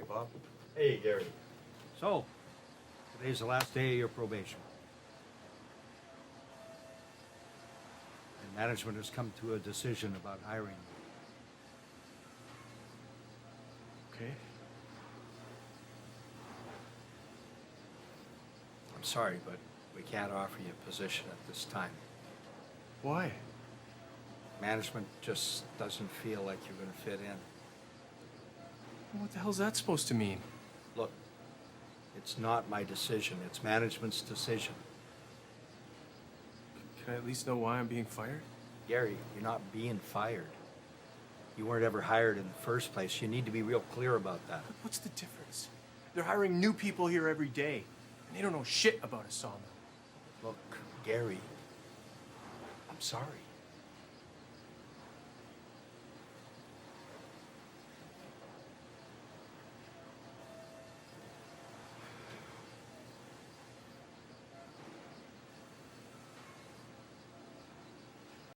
Bob. Hey, Gary. So, today's the last day of your probation. And management has come to a decision about hiring you. Okay. I'm sorry, but we can't offer you a position at this time. Why? Management just doesn't feel like you're going to fit in. What the hell's that supposed to mean? Look, it's not my decision. It's management's decision. Can I at least know why I'm being fired? Gary, you're not being fired. You weren't ever hired in the first place. You need to be real clear about that. But what's the difference? They're hiring new people here every day, and they don't know shit about a sawmill. Look, Gary, I'm sorry.